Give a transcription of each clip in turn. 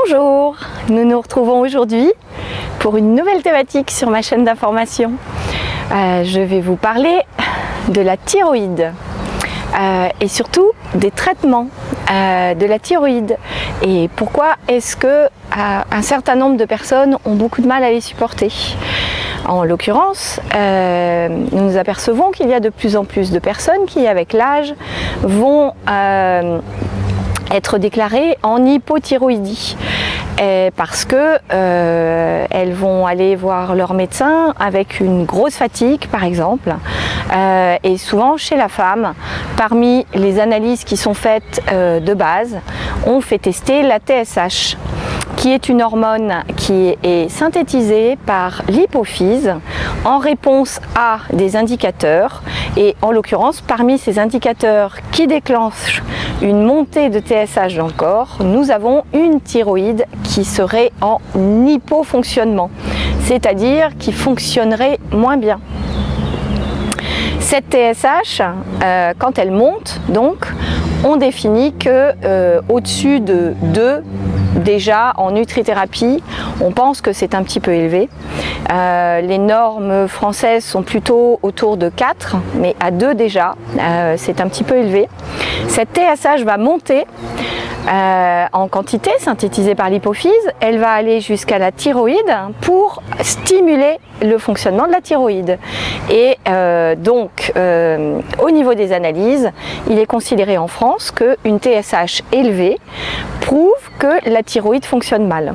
Bonjour, nous nous retrouvons aujourd'hui pour une nouvelle thématique sur ma chaîne d'information. Je vais vous parler de la thyroïde et surtout des traitements de la thyroïde et pourquoi est-ce que un certain nombre de personnes ont beaucoup de mal à les supporter. En l'occurrence, nous nous apercevons qu'il y a de plus en plus de personnes qui, avec l'âge, vont être déclarées en hypothyroïdie parce que elles vont aller voir leur médecin avec une grosse fatigue par exemple, et souvent chez la femme, parmi les analyses qui sont faites de base, on fait tester la TSH, qui est une hormone qui est synthétisée par l'hypophyse en réponse à des indicateurs, et en l'occurrence parmi ces indicateurs qui déclenchent une montée de TSH dans le corps, nous avons une thyroïde qui serait en hypofonctionnement, c'est-à-dire qui fonctionnerait moins bien. Cette TSH, quand elle monte, donc, on définit que au-dessus de 2, déjà en nutrithérapie, on pense que c'est un petit peu élevé. Les normes françaises sont plutôt autour de 4, mais à 2 déjà, c'est un petit peu élevé. Cette TSH va monter en quantité synthétisée par l'hypophyse, elle va aller jusqu'à la thyroïde pour stimuler le fonctionnement de la thyroïde. Et donc, au niveau des analyses, il est considéré en France qu'une TSH élevée prouve que la thyroïde fonctionne mal.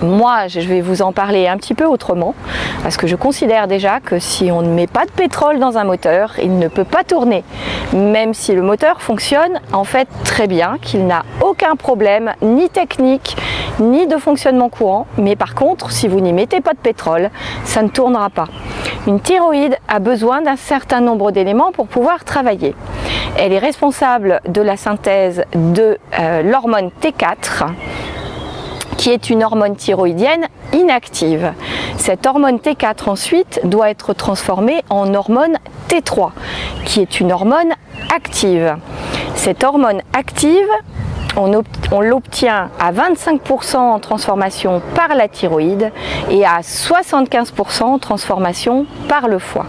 Moi, je vais vous en parler un petit peu autrement, parce que je considère déjà que si on ne met pas de pétrole dans un moteur, il ne peut pas tourner. Même si le moteur fonctionne en fait très bien, qu'il n'a aucun problème, ni technique, ni de fonctionnement courant. Mais par contre, si vous n'y mettez pas de pétrole, ça ne tournera pas. Une thyroïde a besoin d'un certain nombre d'éléments pour pouvoir travailler. Elle est responsable de la synthèse de l'hormone T4, qui est une hormone thyroïdienne inactive. Cette hormone T4 ensuite doit être transformée en hormone T3, qui est une hormone active. Cette hormone active, on l'obtient à 25% en transformation par la thyroïde et à 75% en transformation par le foie.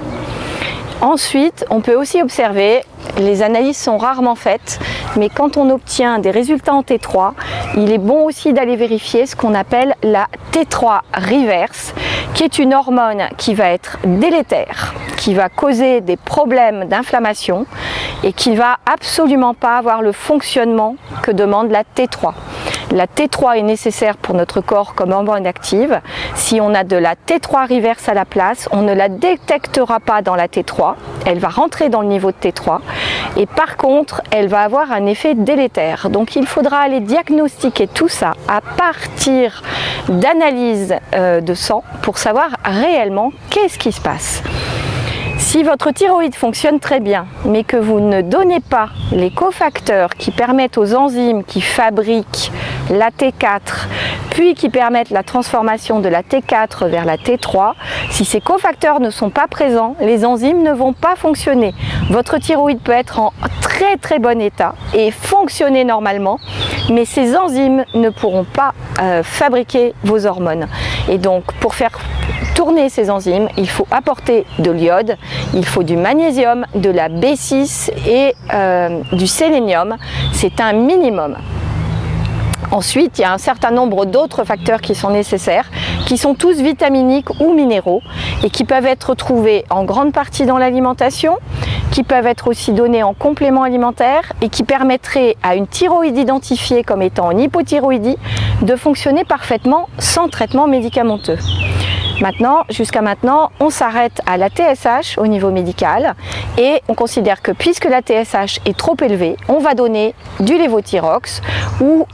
Ensuite, on peut aussi observer, les analyses sont rarement faites, mais quand on obtient des résultats en T3, il est bon aussi d'aller vérifier ce qu'on appelle la T3 reverse, qui est une hormone qui va être délétère, qui va causer des problèmes d'inflammation et qui va absolument pas avoir le fonctionnement que demande la T3. La T3 est nécessaire pour notre corps comme hormone active. Si on a de la T3 reverse à la place, on ne la détectera pas dans la T3. Elle va rentrer dans le niveau de T3 et par contre, elle va avoir un effet délétère. Donc il faudra aller diagnostiquer tout ça à partir d'analyses de sang pour savoir réellement qu'est-ce qui se passe. Si votre thyroïde fonctionne très bien, mais que vous ne donnez pas les cofacteurs qui permettent aux enzymes qui fabriquent la T4, puis qui permettent la transformation de la T4 vers la T3, si ces cofacteurs ne sont pas présents, les enzymes ne vont pas fonctionner. Votre thyroïde peut être en très très bon état et fonctionner normalement, mais ces enzymes ne pourront pas fabriquer vos hormones. Et donc, pour faire tourner ces enzymes, il faut apporter de l'iode, il faut du magnésium, de la B6 et du sélénium. C'est un minimum. Ensuite, il y a un certain nombre d'autres facteurs qui sont nécessaires, qui sont tous vitaminiques ou minéraux et qui peuvent être trouvés en grande partie dans l'alimentation, qui peuvent être aussi donnés en complément alimentaire et qui permettraient à une thyroïde identifiée comme étant en hypothyroïdie de fonctionner parfaitement sans traitement médicamenteux. Maintenant, jusqu'à maintenant, on s'arrête à la TSH au niveau médical et on considère que puisque la TSH est trop élevée, on va donner du lévothyrox ou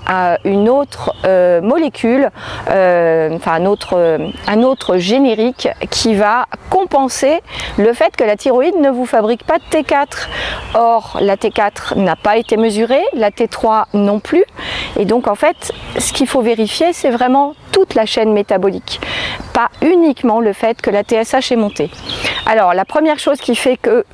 une autre molécule, un autre générique qui va compenser le fait que la thyroïde ne vous fabrique pas de T4. Or, la T4 n'a pas été mesurée, la T3 non plus. Et donc, en fait, ce qu'il faut vérifier, c'est vraiment toute la chaîne métabolique, pas uniquement le fait que la TSH est montée. Alors, la première chose qui fait que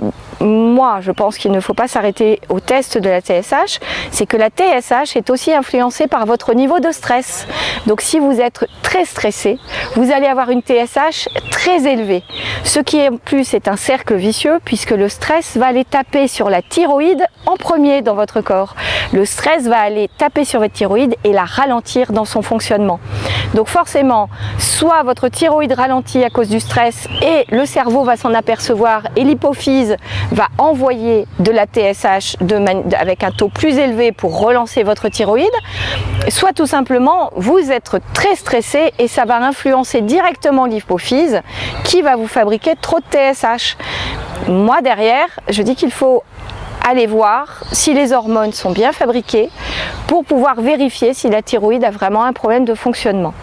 moi je pense qu'il ne faut pas s'arrêter au test de la TSH, c'est que la TSH est aussi influencée par votre niveau de stress. Donc si vous êtes très stressé, vous allez avoir une TSH très élevée. Ce qui en plus est un cercle vicieux puisque le stress va aller taper sur la thyroïde en premier dans votre corps. Le stress va aller taper sur votre thyroïde et la ralentir dans son fonctionnement. Donc forcément, soit votre thyroïde ralentit à cause du stress et le cerveau va s'en apercevoir et l'hypophyse va envoyer de la TSH avec un taux plus élevé pour relancer votre thyroïde, soit tout simplement vous êtes très stressé et ça va influencer directement l'hypophyse qui va vous fabriquer trop de TSH. Moi derrière, je dis qu'il faut aller voir si les hormones sont bien fabriquées pour pouvoir vérifier si la thyroïde a vraiment un problème de fonctionnement.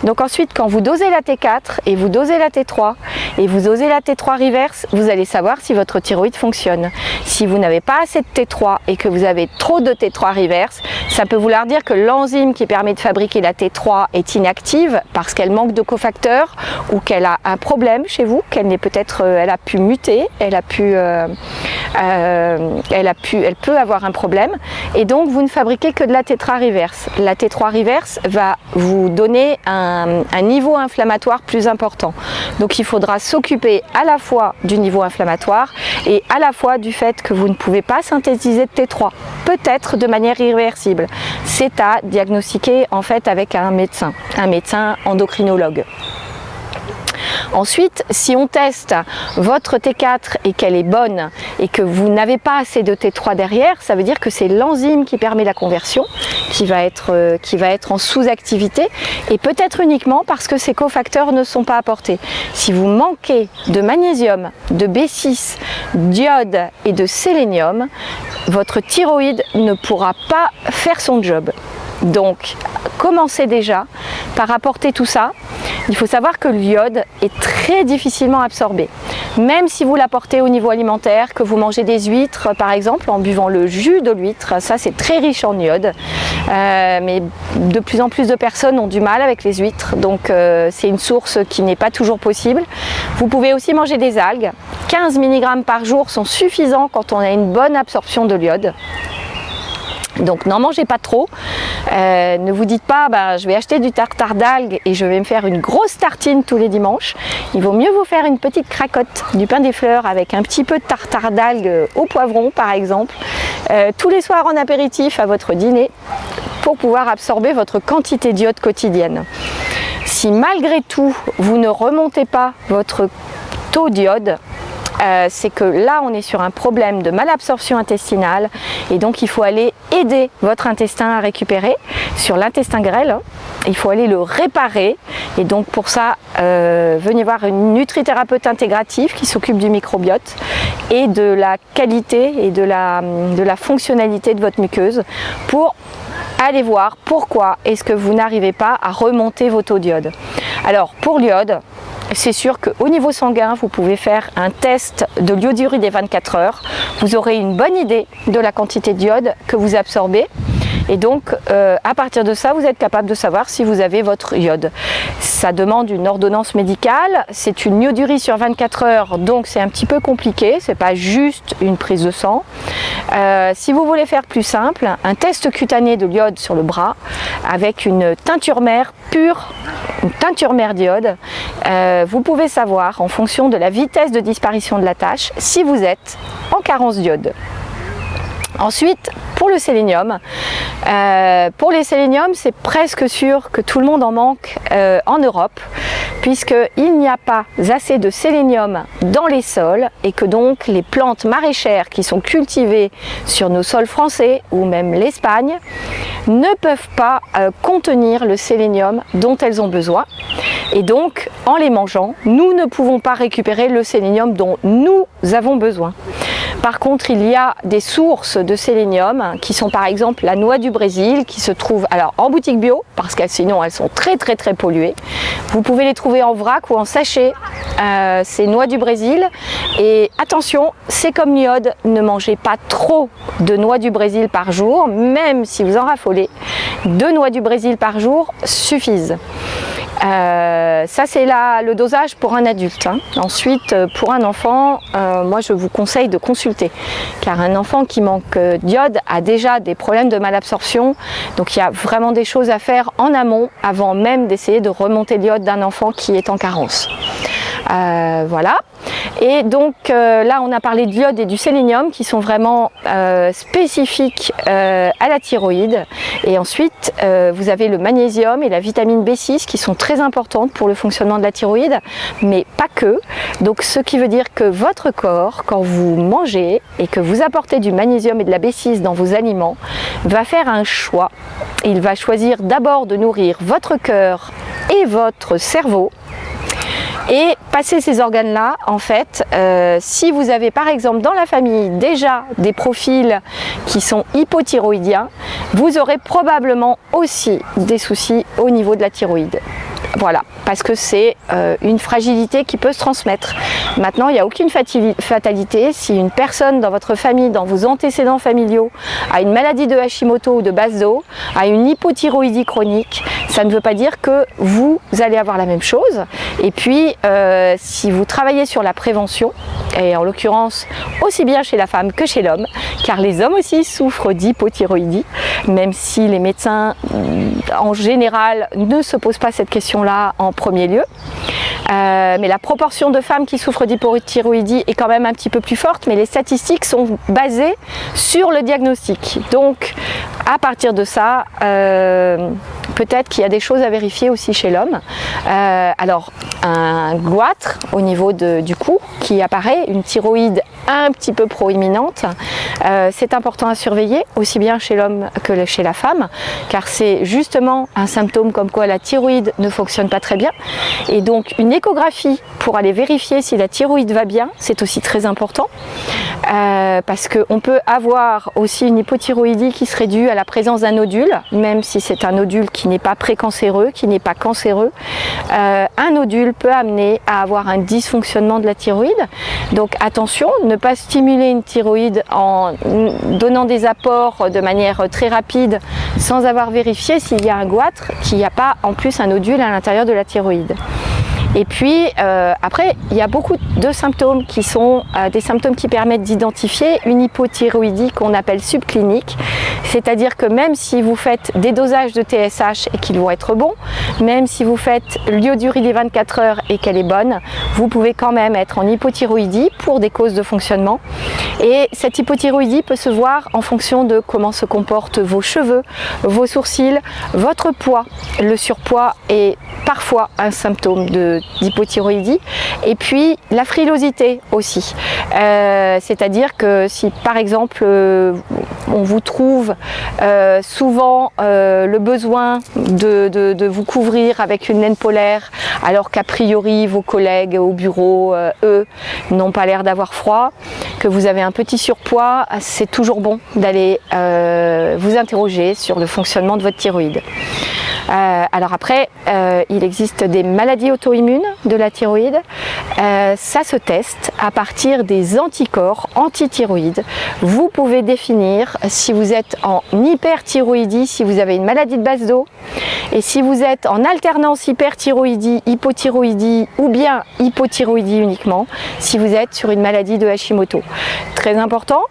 Donc ensuite, quand vous dosez la T4 et vous dosez la T3 et vous dosez la T3 reverse, vous allez savoir si votre thyroïde fonctionne. Si vous n'avez pas assez de T3 et que vous avez trop de T3 reverse, ça peut vouloir dire que l'enzyme qui permet de fabriquer la T3 est inactive parce qu'elle manque de cofacteurs ou qu'elle a un problème chez vous, qu'elle n'est peut-être, elle a pu muter, elle peut avoir un problème et donc vous ne fabriquez que de la T3 reverse. La T3 reverse va vous donner un niveau inflammatoire plus important. Donc il faudra s'occuper à la fois du niveau inflammatoire et à la fois du fait que vous ne pouvez pas synthétiser de T3, peut-être de manière irréversible. C'est à diagnostiquer en fait avec un médecin endocrinologue. Ensuite, si on teste votre T4 et qu'elle est bonne et que vous n'avez pas assez de T3 derrière, ça veut dire que c'est l'enzyme qui permet la conversion qui va être en sous-activité et peut-être uniquement parce que ces cofacteurs ne sont pas apportés. Si vous manquez de magnésium, de B6, d'iode et de sélénium, votre thyroïde ne pourra pas faire son job. Donc, commencez déjà par apporter tout ça. Il faut savoir que l'iode est très difficilement absorbé. Même si vous l'apportez au niveau alimentaire, que vous mangez des huîtres par exemple en buvant le jus de l'huître, ça c'est très riche en iode. Mais de plus en plus de personnes ont du mal avec les huîtres, donc c'est une source qui n'est pas toujours possible. Vous pouvez aussi manger des algues. 15 mg par jour sont suffisants quand on a une bonne absorption de l'iode. Donc n'en mangez pas trop, ne vous dites pas je vais acheter du tartare d'algues et je vais me faire une grosse tartine tous les dimanches. Il vaut mieux vous faire une petite cracotte du pain des fleurs avec un petit peu de tartare d'algues au poivron par exemple, tous les soirs en apéritif à votre dîner pour pouvoir absorber votre quantité d'iode quotidienne. Si malgré tout vous ne remontez pas votre taux d'iode, c'est que là on est sur un problème de malabsorption intestinale et donc il faut aller aider votre intestin à récupérer sur l'intestin grêle, il faut aller le réparer et donc pour ça venez voir une nutrithérapeute intégrative qui s'occupe du microbiote et de la qualité et de la fonctionnalité de votre muqueuse pour aller voir pourquoi est-ce que vous n'arrivez pas à remonter vos taux d'iode. Alors pour l'iode, c'est sûr qu'au niveau sanguin, vous pouvez faire un test de l'iodurée des 24 heures. Vous aurez une bonne idée de la quantité d'iode que vous absorbez. Et donc, à partir de ça, vous êtes capable de savoir si vous avez votre iode. Ça demande une ordonnance médicale. C'est une iodurie sur 24 heures, donc c'est un petit peu compliqué. C'est pas juste une prise de sang. Si vous voulez faire plus simple, un test cutané de l'iode sur le bras avec une teinture mère pure, une teinture mère d'iode. Vous pouvez savoir, en fonction de la vitesse de disparition de la tache, si vous êtes en carence d'iode. Ensuite, pour le sélénium, les séléniums, c'est presque sûr que tout le monde en manque en Europe, puisqu'il n'y a pas assez de sélénium dans les sols et que donc les plantes maraîchères qui sont cultivées sur nos sols français ou même l'Espagne ne peuvent pas contenir le sélénium dont elles ont besoin. Et donc, en les mangeant, nous ne pouvons pas récupérer le sélénium dont nous avons besoin. Par contre, il y a des sources de sélénium qui sont par exemple la noix du Brésil qui se trouve alors en boutique bio parce que sinon elles sont très polluées. Vous pouvez les trouver en vrac ou en sachet, ces noix du Brésil. Et attention, c'est comme l'iode, ne mangez pas trop de noix du Brésil par jour, même si vous en raffolez. 2 noix du Brésil par jour suffisent. Ça c'est là le dosage pour un adulte, hein. Ensuite pour un enfant, moi je vous conseille de consulter, car un enfant qui manque d'iode a déjà des problèmes de malabsorption, donc il y a vraiment des choses à faire en amont avant même d'essayer de remonter l'iode d'un enfant qui est en carence. Voilà. Et donc là on a parlé de l'iode et du sélénium qui sont vraiment spécifiques à la thyroïde, et ensuite vous avez le magnésium et la vitamine B6 qui sont très importantes pour le fonctionnement de la thyroïde, mais pas que. Donc ce qui veut dire que votre corps, quand vous mangez et que vous apportez du magnésium et de la B6 dans vos aliments, va faire un choix. Il va choisir d'abord de nourrir votre cœur et votre cerveau. Et passer ces organes-là, en fait, si vous avez par exemple dans la famille déjà des profils qui sont hypothyroïdiens, vous aurez probablement aussi des soucis au niveau de la thyroïde. Voilà, parce que c'est une fragilité qui peut se transmettre. Maintenant, il n'y a aucune fatalité. Si une personne dans votre famille, dans vos antécédents familiaux, a une maladie de Hashimoto ou de Basedow, a une hypothyroïdie chronique, ça ne veut pas dire que vous allez avoir la même chose. Et puis, si vous travaillez sur la prévention, et en l'occurrence aussi bien chez la femme que chez l'homme, car les hommes aussi souffrent d'hypothyroïdie, même si les médecins en général ne se posent pas cette question-là en premier lieu. Mais la proportion de femmes qui souffrent d'hypothyroïdie est quand même un petit peu plus forte, mais les statistiques sont basées sur le diagnostic. Donc à partir de ça, peut-être qu'il y a des choses à vérifier aussi chez l'homme. Alors un goitre au niveau du cou qui apparaît, une thyroïde un petit peu proéminente, c'est important à surveiller aussi bien chez l'homme que chez la femme, car c'est justement un symptôme comme quoi la thyroïde ne fonctionne pas très bien, et donc une échographie pour aller vérifier si la thyroïde va bien, c'est aussi très important, parce qu'on peut avoir aussi une hypothyroïdie qui serait due à la présence d'un nodule, même si c'est un nodule qui n'est pas précancéreux, qui n'est pas cancéreux. Un nodule peut amener à avoir un dysfonctionnement de la thyroïde, donc attention, ne pas stimuler une thyroïde en donnant des apports de manière très rapide sans avoir vérifié s'il y a un goitre, qu'il n'y a pas en plus un nodule à l'intérieur de la thyroïde. Et puis après, il y a beaucoup de symptômes qui sont des symptômes qui permettent d'identifier une hypothyroïdie qu'on appelle subclinique. C'est-à-dire que même si vous faites des dosages de TSH et qu'ils vont être bons, même si vous faites l'iodurée des 24 heures et qu'elle est bonne, vous pouvez quand même être en hypothyroïdie pour des causes de fonctionnement. Et cette hypothyroïdie peut se voir en fonction de comment se comportent vos cheveux, vos sourcils, votre poids. Le surpoids est parfois un symptôme d'hypothyroïdie, et puis la frilosité aussi, c'est-à-dire que si par exemple on vous trouve souvent le besoin de vous couvrir avec une laine polaire alors qu'a priori vos collègues au bureau eux n'ont pas l'air d'avoir froid, que vous avez un petit surpoids, c'est toujours bon d'aller vous interroger sur le fonctionnement de votre thyroïde. Alors après, il existe des maladies auto-immunes de la thyroïde. Ça se teste à partir des anticorps antithyroïdes. Vous pouvez définir si vous êtes en hyperthyroïdie, si vous avez une maladie de Basedow, et si vous êtes en alternance hyperthyroïdie, hypothyroïdie ou bien hypothyroïdie uniquement, si vous êtes sur une maladie de Hashimoto. Très important.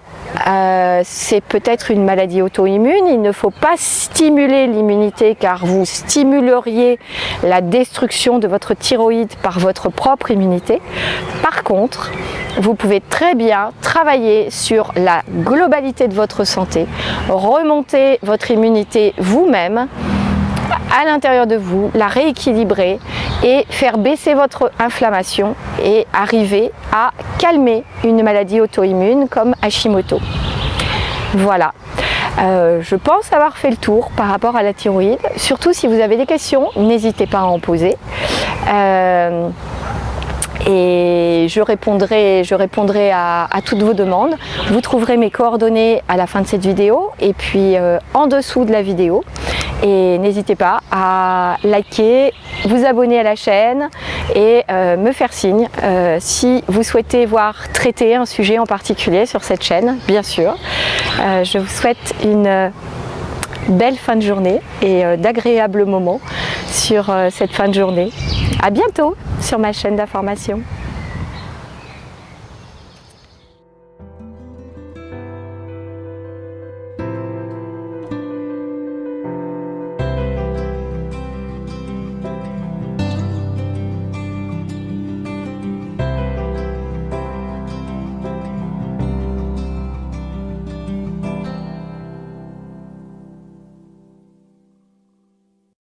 C'est peut-être une maladie auto-immune, il ne faut pas stimuler l'immunité car vous stimuleriez la destruction de votre thyroïde par votre propre immunité. Par contre, vous pouvez très bien travailler sur la globalité de votre santé, remonter votre immunité vous-même, à l'intérieur de vous, la rééquilibrer et faire baisser votre inflammation et arriver à calmer une maladie auto-immune comme Hashimoto. Voilà. Je pense avoir fait le tour par rapport à la thyroïde. Surtout si vous avez des questions, n'hésitez pas à en poser. Et je répondrai à toutes vos demandes. Vous trouverez mes coordonnées à la fin de cette vidéo et puis en dessous de la vidéo. Et n'hésitez pas à liker, vous abonner à la chaîne et me faire signe si vous souhaitez voir traiter un sujet en particulier sur cette chaîne, bien sûr. Je vous souhaite une belle fin de journée et d'agréables moments sur cette fin de journée. À bientôt sur ma chaîne d'information.